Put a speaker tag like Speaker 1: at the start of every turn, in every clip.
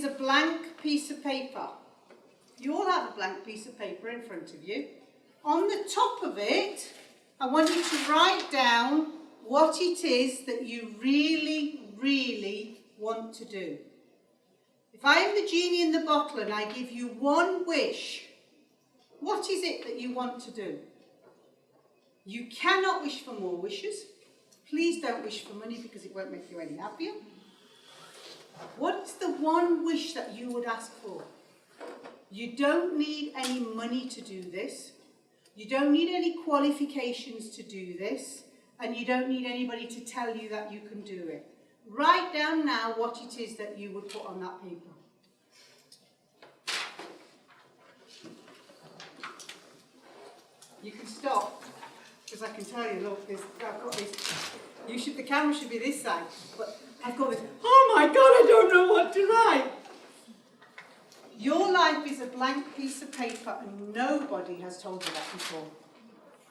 Speaker 1: a blank piece of paper. You all have a blank piece of paper in front of you. On the top of it, I want you to write down what it is that you really, really want to do. If I am the genie in the bottle and I give you one wish, what is it that you want to do? You cannot wish for more wishes. Please don't wish for money because it won't make you any happier. What's the one wish that you would ask for? You don't need any money to do this. You don't need any qualifications to do this. And you don't need anybody to tell you that you can do it. Write down now what it is that you would put on that paper. You can stop, because I can tell you, look, I've got this. The camera should be this side, but I've got this. Oh my God, I don't know what to write. Your life is a blank piece of paper, and nobody has told you that before.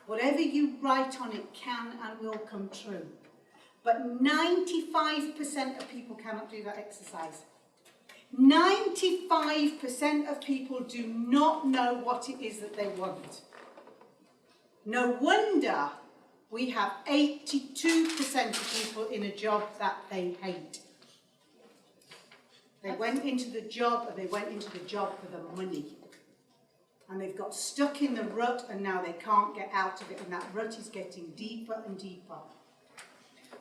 Speaker 1: Whatever you write on it can and will come true. But 95% of people cannot do that exercise. 95% of people do not know what it is that they want. No wonder we have 82% of people in a job that they hate. They went into the job and they went into the job for the money. And they've got stuck in the rut and now they can't get out of it, and that rut is getting deeper and deeper.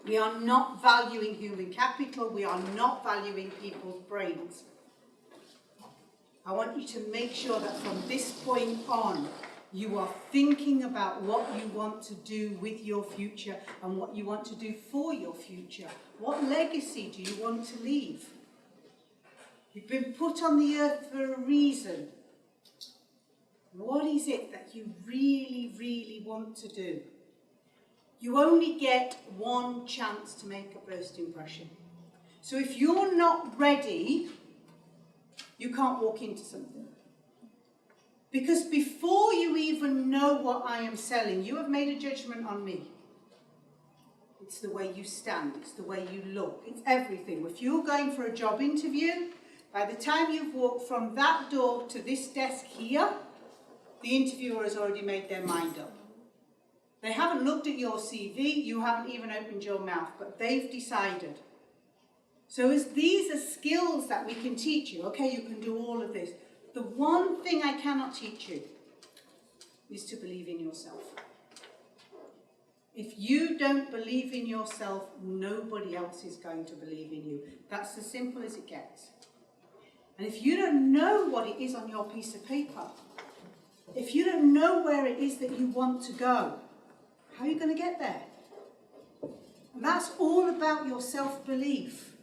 Speaker 1: We are not valuing human capital, we are not valuing people's brains. I want you to make sure that from this point on, you are thinking about what you want to do with your future and what you want to do for your future. What legacy do you want to leave? You've been put on the earth for a reason. What is it that you really, really want to do? You only get one chance to make a first impression. So if you're not ready, you can't walk into something. Because before you even know what I am selling, you have made a judgment on me. It's the way you stand, it's the way you look, it's everything. If you're going for a job interview, by the time you've walked from that door to this desk here, the interviewer has already made their mind up. They haven't looked at your CV, you haven't even opened your mouth, but they've decided. So as these are skills that we can teach you, okay, you can do all of this. The one thing I cannot teach you is to believe in yourself. If you don't believe in yourself, nobody else is going to believe in you. That's as simple as it gets. And if you don't know what it is on your piece of paper, if you don't know where it is that you want to go, how are you going to get there? And that's all about your self-belief.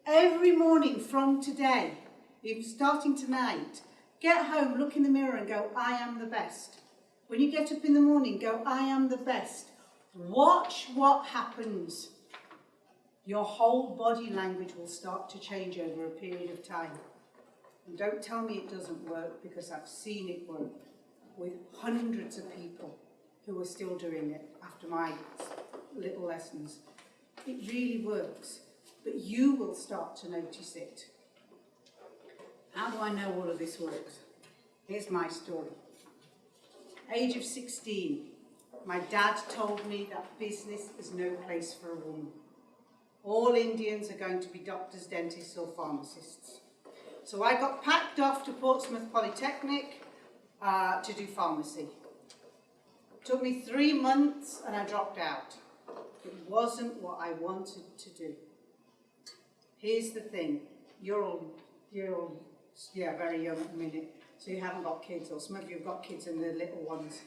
Speaker 1: Every morning from today, even starting tonight, get home, look in the mirror and go, I am the best. When you get up in the morning, go, I am the best. Watch what happens. Your whole body language will start to change over a period of time. And don't tell me it doesn't work, because I've seen it work with hundreds of people who are still doing it after my little lessons. It really works, but you will start to notice it. How do I know all of this works? Here's my story. Age of 16, my dad told me that business is no place for a woman. All Indians are going to be doctors, dentists or pharmacists. So I got packed off to Portsmouth Polytechnic to do pharmacy. It took me 3 months and I dropped out. It wasn't what I wanted to do. Here's the thing, you're all very young at the minute, so you haven't got kids, or some of you have got kids and they're little ones.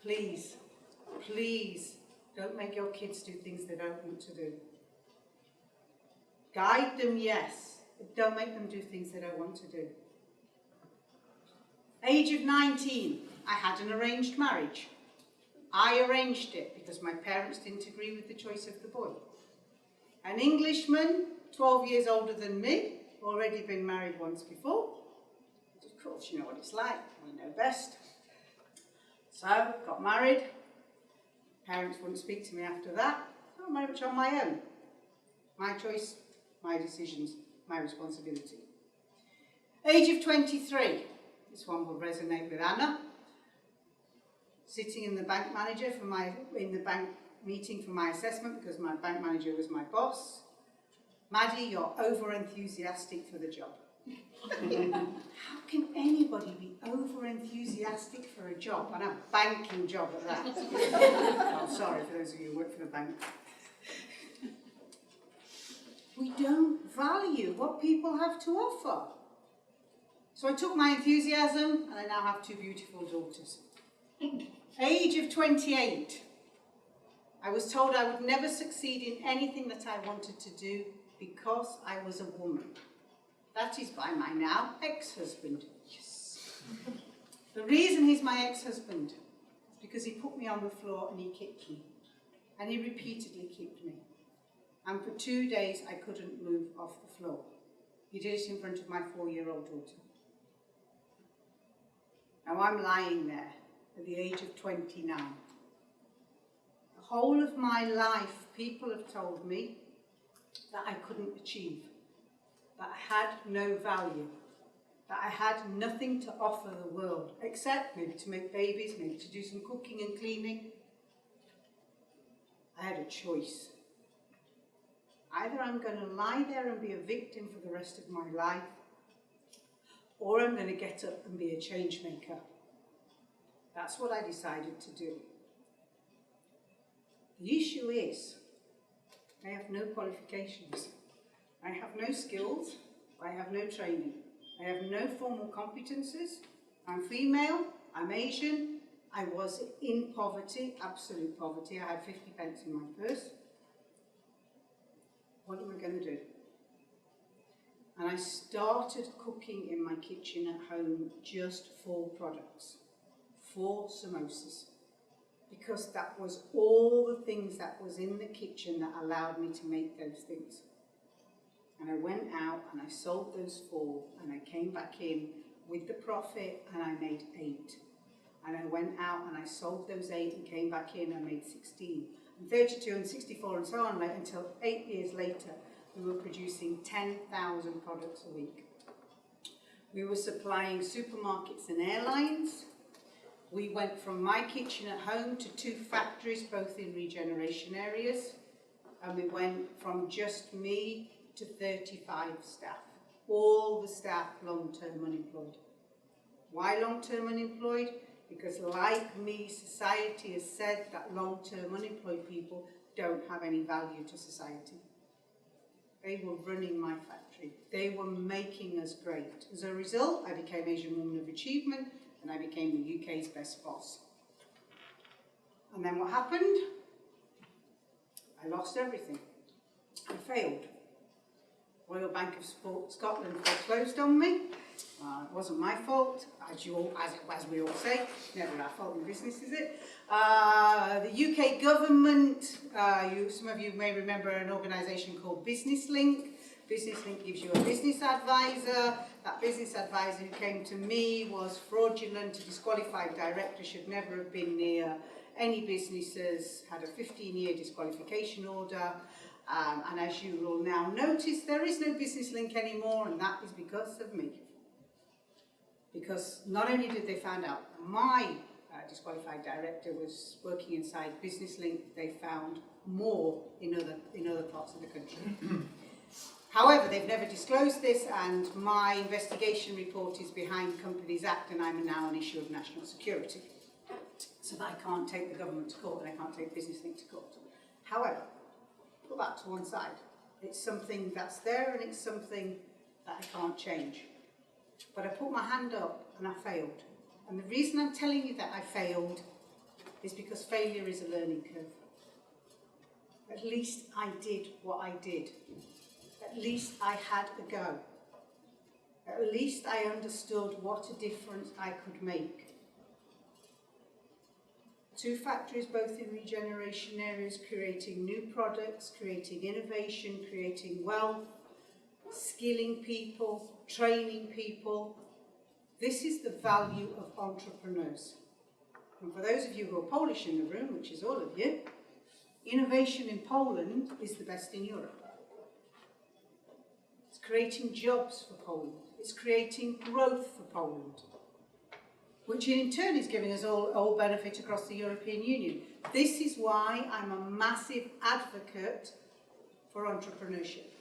Speaker 1: Please, please don't make your kids do things they don't want to do. Guide them, yes, but don't make them do things they don't want to do. Age of 19, I had an arranged marriage. I arranged it because my parents didn't agree with the choice of the boy. An Englishman, 12 years older than me, already been married once before. Of course, you know what it's like, we know best. So, got married. Parents wouldn't speak to me after that. I got married on my own. My choice, my decisions, my responsibility. Age of 23. This one will resonate with Anna. Sitting in the bank manager in the bank meeting for my assessment because my bank manager was my boss. Madi, you're over-enthusiastic for the job. How can anybody be over-enthusiastic for a job, and a banking job at that? Oh, sorry for those of you who work for the bank. We don't value what people have to offer. So I took my enthusiasm, and I now have 2 beautiful daughters. Age of 28. I was told I would never succeed in anything that I wanted to do because I was a woman. That is by my now ex-husband. Yes. The reason he's my ex-husband is because he put me on the floor and he kicked me. And he repeatedly kicked me. And for 2 days I couldn't move off the floor. He did it in front of my 4-year-old daughter. Now I'm lying there at the age of 29. The whole of my life people have told me that I couldn't achieve, that I had no value, that I had nothing to offer the world, except maybe to make babies, maybe to do some cooking and cleaning. I had a choice. Either I'm going to lie there and be a victim for the rest of my life, or I'm going to get up and be a change maker. That's what I decided to do. The issue is, I have no qualifications. I have no skills. I have no training. I have no formal competences. I'm female. I'm Asian. I was in poverty, absolute poverty. I had 50 pence in my purse. What am I going to do? And I started cooking in my kitchen at home just 4 products, 4 samosas, because that was all the things that was in the kitchen that allowed me to make those things. And I went out and I sold those 4 and I came back in with the profit and I made 8. And I went out and I sold those 8 and came back in and made 16. And 32 and 64 and so on, until 8 years later, we were producing 10,000 products a week. We were supplying supermarkets and airlines. We went from my kitchen at home to 2 factories, both in regeneration areas. And we went from just me to 35 staff. All the staff long-term unemployed. Why long-term unemployed? Because like me, society has said that long-term unemployed people don't have any value to society. They were running my factory. They were making us great. As a result, I became Asian Woman of Achievement and I became the UK's best boss. And then what happened? I lost everything. I failed. Royal Bank of Scotland foreclosed on me. It wasn't my fault, as we all say. Never our fault in business, is it? The UK government, some of you may remember an organisation called Business Link. Business Link gives you a business advisor. That business advisor who came to me was fraudulent, a disqualified director, should never have been near any businesses, had a 15-year disqualification order. And as you will now notice, there is no Business Link anymore, and that is because of me. Because not only did they find out my disqualified director was working inside Business Link, they found more in other parts of the country. However, they've never disclosed this, and my investigation report is behind Companies Act, and I'm now an issue of national security. So that I can't take the government to court, and I can't take Business Link to court. However, put that to one side. It's something that's there, and it's something that I can't change. But I put my hand up and I failed. And the reason I'm telling you that I failed is because failure is a learning curve. At least I did what I did. At least I had a go. At least I understood what a difference I could make. 2 factories, both in regeneration areas, creating new products, creating innovation, creating wealth, skilling people, training people. This is the value of entrepreneurs. And for those of you who are Polish in the room, which is all of you, innovation in Poland is the best in Europe. It's creating jobs for Poland. It's creating growth for Poland, which in turn is giving us all benefit across the European Union. This is why I'm a massive advocate for entrepreneurship.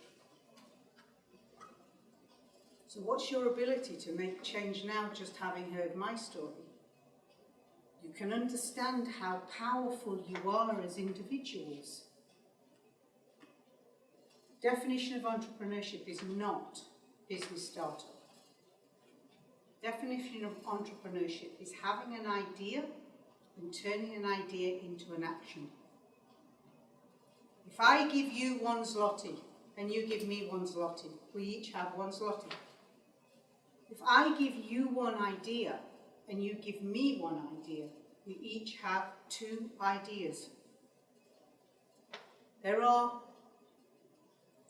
Speaker 1: So what's your ability to make change now, just having heard my story? You can understand how powerful you are as individuals. Definition of entrepreneurship is not business startup. Definition of entrepreneurship is having an idea and turning an idea into an action. If I give you 1 zloty and you give me 1 zloty, we each have 1 zloty. If I give you 1 idea and you give me 1 idea, we each have 2 ideas. There are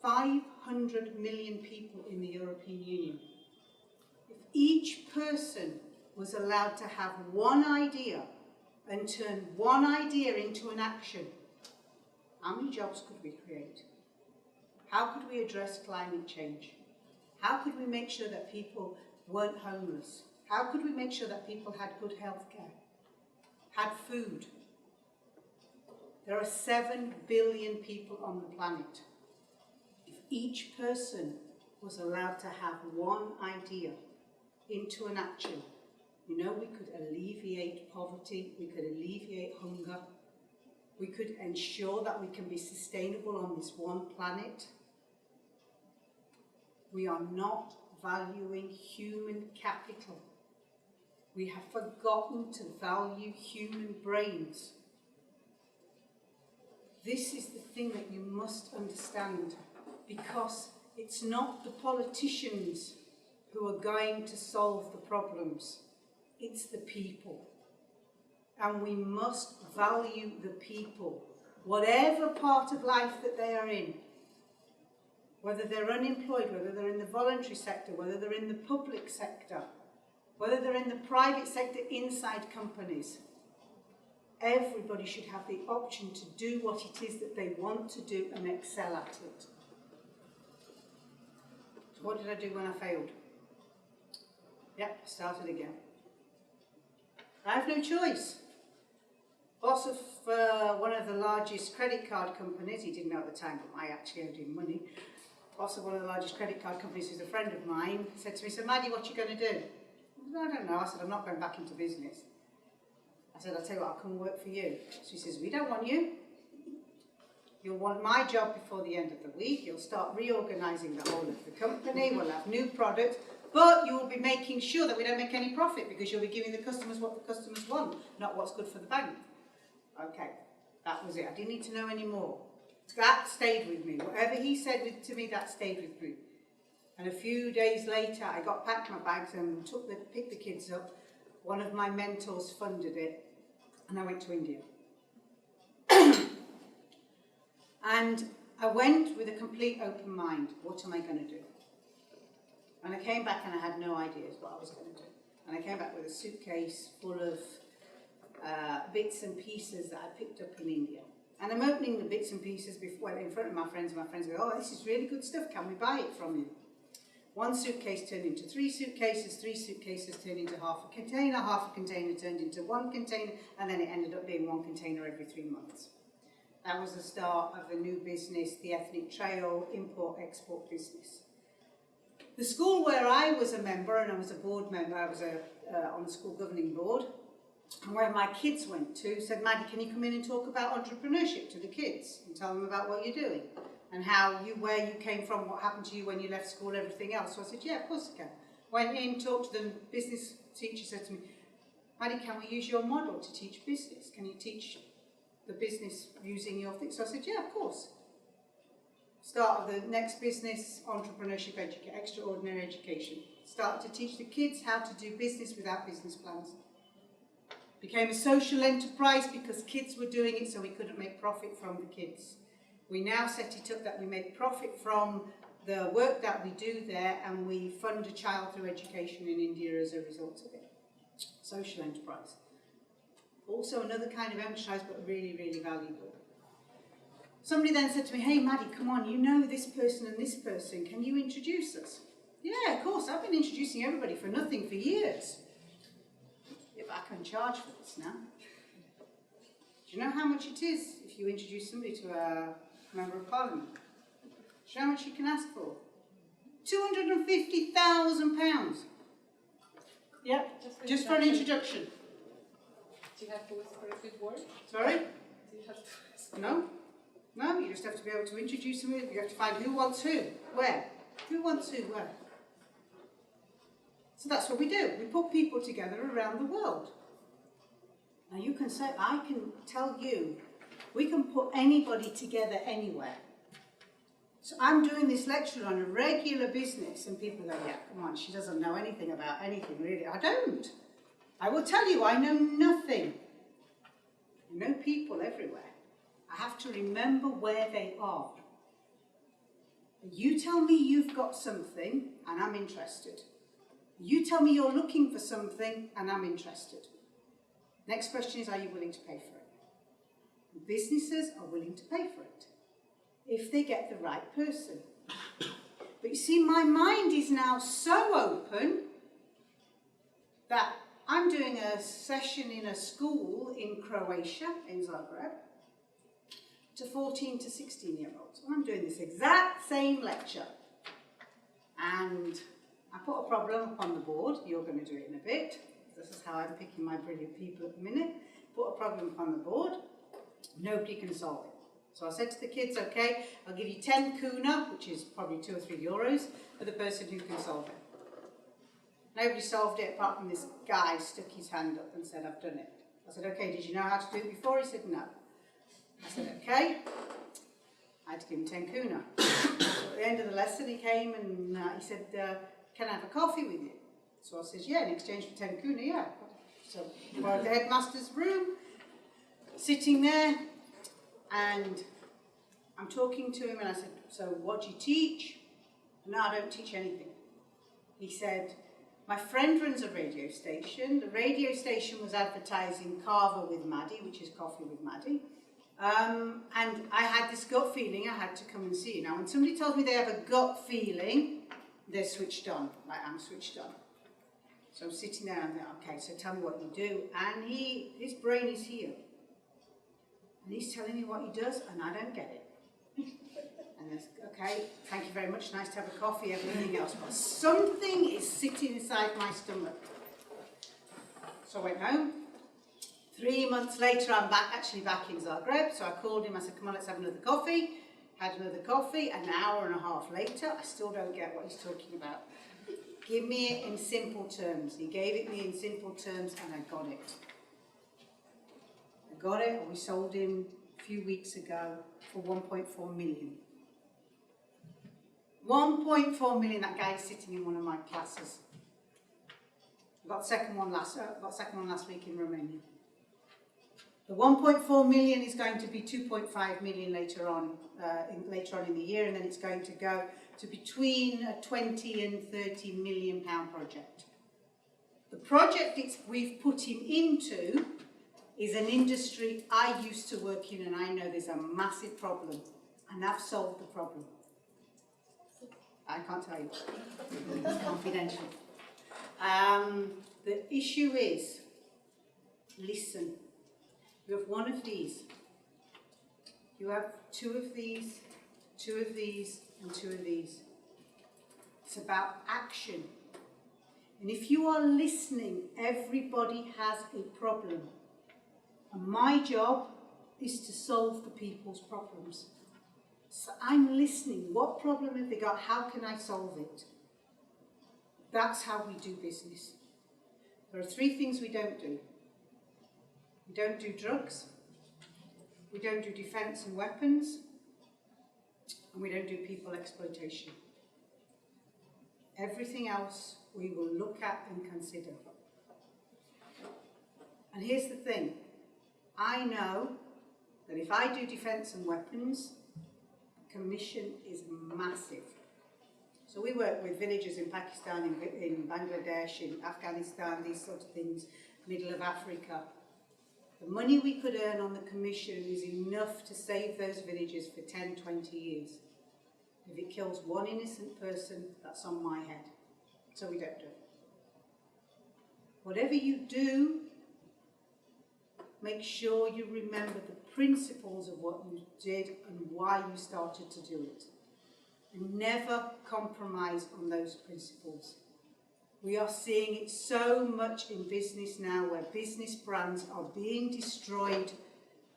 Speaker 1: 500 million people in the European Union. If each person was allowed to have 1 idea and turn 1 idea into an action, how many jobs could we create? How could we address climate change? How could we make sure that people weren't homeless? How could we make sure that people had good health care, had food? There are 7 billion people on the planet. If each person was allowed to have 1 idea into an action, you know, we could alleviate poverty, we could alleviate hunger, we could ensure that we can be sustainable on this one planet. We are not valuing human capital. We have forgotten to value human brains. This is the thing that you must understand, because it's not the politicians who are going to solve the problems. It's the people. And we must value the people, whatever part of life that they are in. Whether they're unemployed, whether they're in the voluntary sector, whether they're in the public sector, whether they're in the private sector inside companies. Everybody should have the option to do what it is that they want to do and excel at it. So what did I do when I failed? Yep, I started again. I have no choice. Boss of one of the largest credit card companies, he didn't know at the time, but I actually owed him money. Boss of one of the largest credit card companies, who's a friend of mine, said to me, so Maddie, what are you going to do? I don't know. I said, I'm not going back into business. I said, I'll tell you what, I'll come work for you. She says, we don't want you. You'll want my job before the end of the week. You'll start reorganising the whole of the company. We'll have new products. But you will be making sure that we don't make any profit, because you'll be giving the customers what the customers want, not what's good for the bank. Okay, that was it. I didn't need to know any more. That stayed with me. Whatever he said to me, that stayed with me. And a few days later, I packed my bags and picked the kids up. One of my mentors funded it, and I went to India. And I went with a complete open mind. What am I going to do? And I came back and I had no idea what I was going to do. And I came back with a suitcase full of bits and pieces that I picked up in India. And I'm opening the bits and pieces in front of my friends, and my friends go, oh, this is really good stuff, can we buy it from you? 1 suitcase turned into 3 suitcases, 3 suitcases turned into half a container turned into 1 container, and then it ended up being 1 container every 3 months. That was the start of a new business, the Ethnic Trail import-export business. The school where I was a member, and I was a board member, I was on the school governing board, and where my kids went to, said, Maddie, can you come in and talk about entrepreneurship to the kids and tell them about what you're doing and where you came from, what happened to you when you left school, everything else. So I said, yeah, of course I can. Went in, talked to them. Business teacher said to me, Maddie, can we use your model to teach business? Can you teach the business using your thing? So I said, yeah, of course. Start of the next business, entrepreneurship extraordinary education. Started to teach the kids how to do business without business plans. Became a social enterprise because kids were doing it, so we couldn't make profit from the kids. We now set it up that we make profit from the work that we do there, and we fund a child through education in India as a result of it. Social enterprise. Also another kind of enterprise, but really, really valuable. Somebody then said to me, hey Maddie, come on, you know this person and this person, can you introduce us? Yeah, of course, I've been introducing everybody for nothing for years. Yeah, but I can charge for this now. Do you know how much it is if you introduce somebody to a Member of Parliament? Do you know how much you can ask for? £250,000. Yep, just for an introduction.
Speaker 2: Do you have to whisper a good word?
Speaker 1: Sorry?
Speaker 2: Do you have to whisper?
Speaker 1: No. No, you just have to be able to introduce somebody. You have to find who wants who, where. Who wants who, where. So that's what we do. We put people together around the world. Now you can say, I can tell you, we can put anybody together anywhere. So I'm doing this lecture on a regular business and people go, yeah, come on, she doesn't know anything about anything, really. I don't. I will tell you, I know nothing. I know people everywhere. I have to remember where they are. You tell me you've got something and I'm interested. You tell me you're looking for something and I'm interested. Next question is, are you willing to pay for it? Businesses are willing to pay for it if they get the right person. But you see, my mind is now so open that I'm doing a session in a school in Croatia, in Zagreb, to 14 to 16-year-olds. And I'm doing this exact same lecture. And I put a problem up on the board. You're going to do it in a bit. This is how I'm picking my brilliant people at the minute. Put a problem up on the board. Nobody can solve it. So I said to the kids, okay, I'll give you 10 kuna, which is probably €2 or €3, for the person who can solve it. Nobody solved it apart from this guy stuck his hand up and said, I've done it. I said, okay, did you know how to do it before? He said, no. I said, okay. I had to give him 10 kuna. So at the end of the lesson, he came and he said, can I have a coffee with you? So I said, yeah, in exchange for 10 kuna, yeah. So we were at the headmaster's room, sitting there, and I'm talking to him, and I said, so what do you teach? No, I don't teach anything. He said, my friend runs a radio station. The radio station was advertising Kava with Madi, which is coffee with Madi. And I had this gut feeling I had to come and see you. Now, when somebody tells me they have a gut feeling, they're switched on, like I'm switched on. So I'm sitting there and I'm like, okay, so tell me what you do. And his brain is here. And he's telling me what he does, and I don't get it. And it's, okay, thank you very much, nice to have a coffee, everything else. But something is sitting inside my stomach. So I went home. 3 months later, I'm actually back in Zagreb. So I called him, I said, come on, let's have another coffee. Had another coffee. An hour and a half later, I still don't get what he's talking about. Give me it in simple terms. He gave it me in simple terms, and I got it. I got it, and we sold him a few weeks ago for 1.4 million. 1.4 million, that guy is sitting in one of my classes. I got the second one last week in Romania. The 1.4 million is going to be 2.5 million later on in the year, and then it's going to go to between a 20 and 30 million pound project. The project we've put him into is an industry I used to work in, and I know there's a massive problem, and I've solved the problem. I can't tell you. It's confidential. The issue is, listen. You have one of these. You have two of these, two of these, and two of these. It's about action. And if you are listening, everybody has a problem. And my job is to solve the people's problems. So I'm listening. What problem have they got? How can I solve it? That's how we do business. There are 3 things we don't do. We don't do drugs, we don't do defence and weapons, and we don't do people exploitation. Everything else we will look at and consider. And here's the thing, I know that if I do defence and weapons, the commission is massive. So we work with villages in Pakistan, in Bangladesh, in Afghanistan, these sorts of things, middle of Africa. The money we could earn on the commission is enough to save those villages for 10, 20 years. If it kills one innocent person, that's on my head. So we don't do it. Whatever you do, make sure you remember the principles of what you did and why you started to do it. And never compromise on those principles. We are seeing it so much in business now, where business brands are being destroyed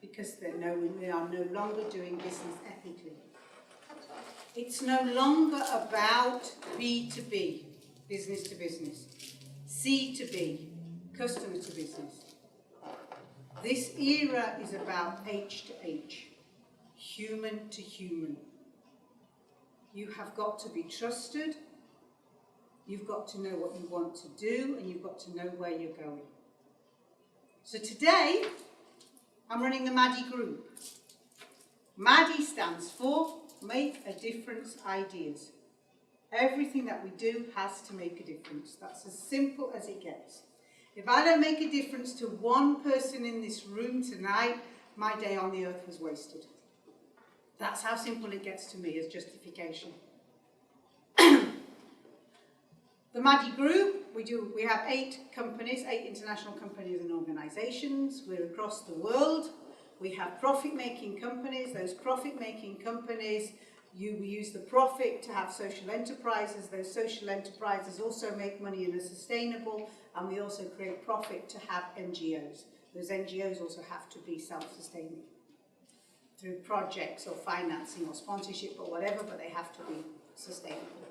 Speaker 1: because they are no longer doing business ethically. It's no longer about B2B, business to business, C to B, customer to business. This era is about H to H, human to human. You have got to be trusted, you've got to know what you want to do, and you've got to know where you're going. So today, I'm running the Madi group. Madi stands for Make a Difference Ideas. Everything that we do has to make a difference. That's as simple as it gets. If I don't make a difference to one person in this room tonight, my day on the earth was wasted. That's how simple it gets to me as justification. The Madi Group, we have 8 companies, 8 international companies and organisations. We're across the world. We have profit-making companies. Those profit-making companies, we use the profit to have social enterprises. Those social enterprises also make money and are sustainable, and we also create profit to have NGOs. Those NGOs also have to be self-sustaining through projects or financing or sponsorship or whatever, but they have to be sustainable.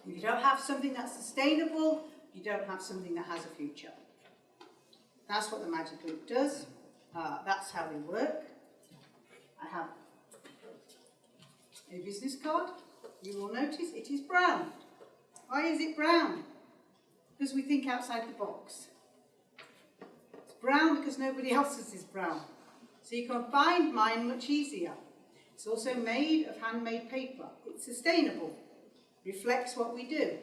Speaker 1: If you don't have something that's sustainable, you don't have something that has a future. That's what the Madi Group does. That's how we work. I have a business card. You will notice it is brown. Why is it brown? Because we think outside the box. It's brown because nobody else's is brown. So you can find mine much easier. It's also made of handmade paper. It's sustainable. Reflects what we do.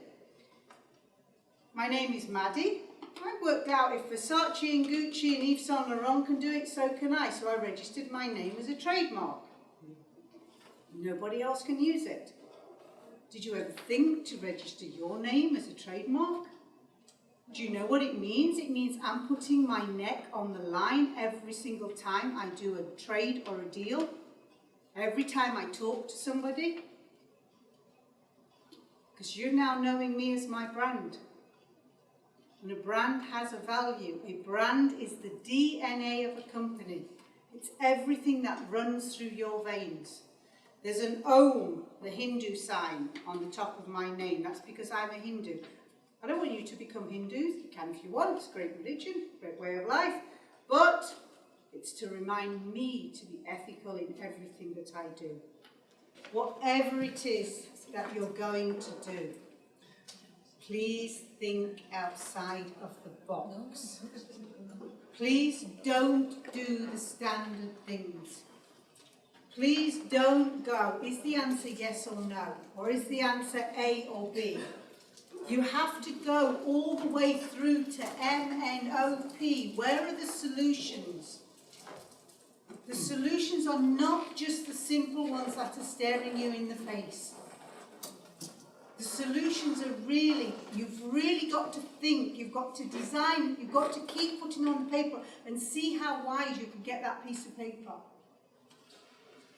Speaker 1: My name is Madi. I worked out if Versace and Gucci and Yves Saint Laurent can do it, so can I. So I registered my name as a trademark. Nobody else can use it. Did you ever think to register your name as a trademark? Do you know what it means? It means I'm putting my neck on the line every single time I do a trade or a deal. Every time I talk to somebody. Because you're now knowing me as my brand. And a brand has a value. A brand is the DNA of a company. It's everything that runs through your veins. There's an Om, the Hindu sign, on the top of my name. That's because I'm a Hindu. I don't want you to become Hindus. You can if you want. It's a great religion, great way of life. But it's to remind me to be ethical in everything that I do. Whatever it is that you're going to do, please think outside of the box. Please don't do the standard things. Please don't go, is the answer yes or no? Or is the answer A or B? You have to go all the way through to MNOP. Where are the solutions? The solutions are not just the simple ones that are staring you in the face. The solutions are really, you've really got to think, you've got to design, you've got to keep putting on the paper and see how wide you can get that piece of paper.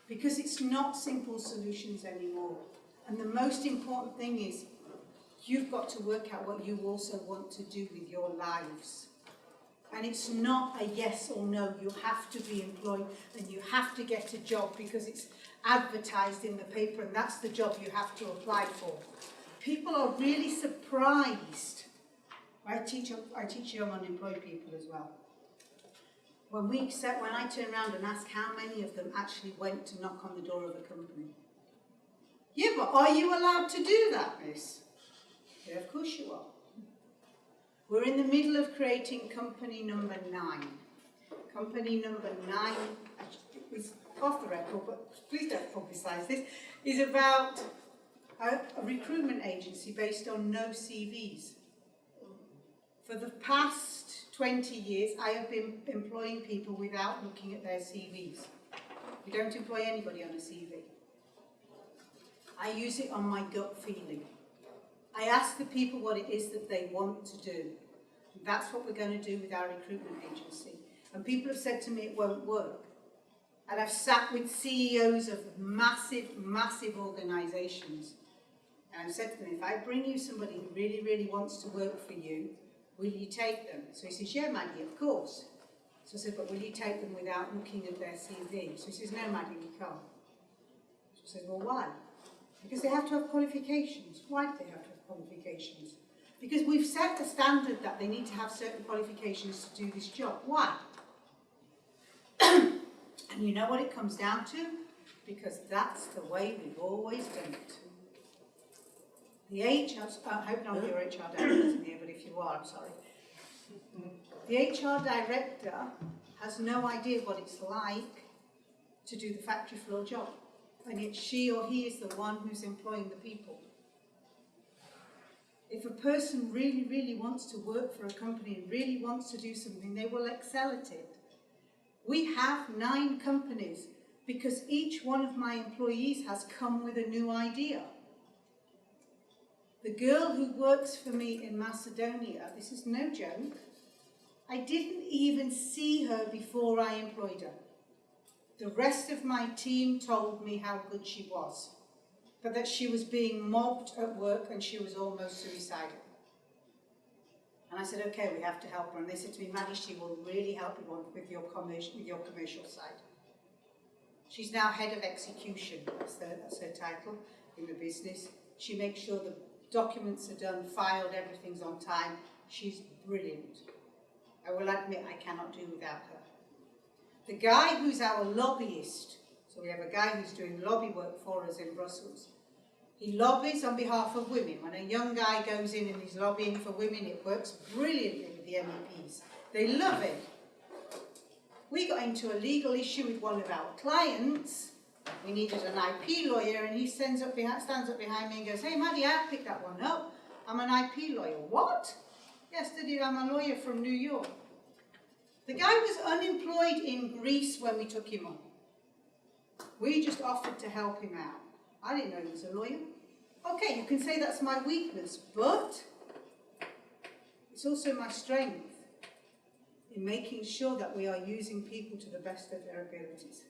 Speaker 1: Because it's not simple solutions anymore. And the most important thing is, you've got to work out what you also want to do with your lives. And it's not a yes or no. You have to be employed and you have to get a job because it's advertised in the paper and that's the job you have to apply for. People are really surprised. I teach young unemployed people as well. When I turn around and ask how many of them actually went to knock on the door of a company. Yeah, but are you allowed to do that, miss? Yeah, of course you are. We're in the middle of creating company number 9. Company number 9, is off the record, but please don't publicise this, is about a recruitment agency based on no CVs. For the past 20 years, I have been employing people without looking at their CVs. We don't employ anybody on a CV. I use it on my gut feeling. I ask the people what it is that they want to do. That's what we're going to do with our recruitment agency. And people have said to me it won't work. And I've sat with CEOs of massive, massive organisations. And I've said to them, if I bring you somebody who really, really wants to work for you, will you take them? So he says, yeah, Maddie, of course. So I said, but will you take them without looking at their CV? So he says, no, Maddie, we can't. So I said, well, why? Because they have to have qualifications. Why do they have to have qualifications? Because we've set the standard that they need to have certain qualifications to do this job. Why? And you know what it comes down to? Because that's the way we've always done it. The HR, I hope none of your HR directors in here, but if you are, I'm sorry. The HR director has no idea what it's like to do the factory floor job. And yet she or he is the one who's employing the people. If a person really, really wants to work for a company and really wants to do something, they will excel at it. We have 9 companies because each one of my employees has come with a new idea. The girl who works for me in Macedonia, this is no joke, I didn't even see her before I employed her. The rest of my team told me how good she was, but that she was being mobbed at work and she was almost suicidal. And I said, okay, we have to help her. And they said to me, Maddie, she will really help you with your commercial side. She's now head of execution, that's her title in the business. She makes sure the documents are done, filed, everything's on time. She's brilliant. I will admit I cannot do without her. The guy who's our lobbyist, so we have a guy who's doing lobby work for us in Brussels. He lobbies on behalf of women. When a young guy goes in and he's lobbying for women, it works brilliantly with the MEPs. They love it. We got into a legal issue with one of our clients. We needed an IP lawyer, and he stands up behind me and goes, hey, Maddie, I'll pick that one up. I'm an IP lawyer. What? Yes, I'm a lawyer from New York. The guy was unemployed in Greece when we took him on. We just offered to help him out. I didn't know he was a lawyer. Okay, you can say that's my weakness, but it's also my strength in making sure that we are using people to the best of their abilities.